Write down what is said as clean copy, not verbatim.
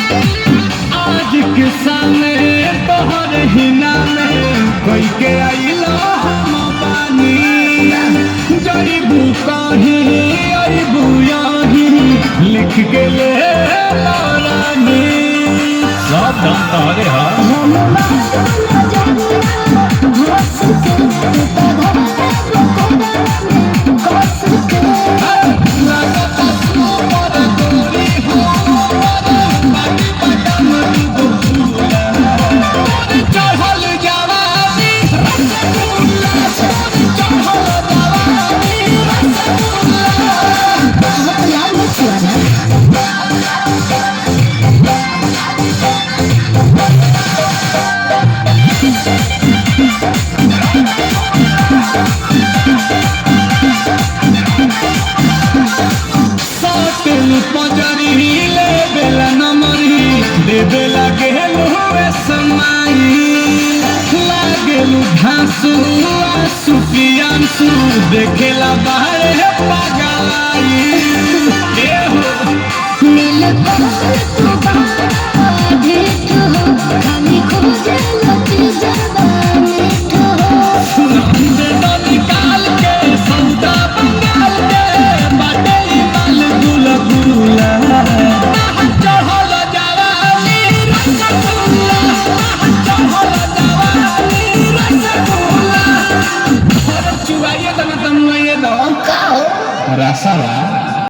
आज के सामने तोहर हिना में कोई के आइलो हम बानी जईबू कहीं अईबू यहीं लिख के ले रानी सब दाम तोहरे हा देवे लागेलू समाई लागेलू घासू आंसू पियांसू देखेला बाहर पगलाई निकाल के सौदा बंगाल के बाटे माल गुला गुला Rasa lah.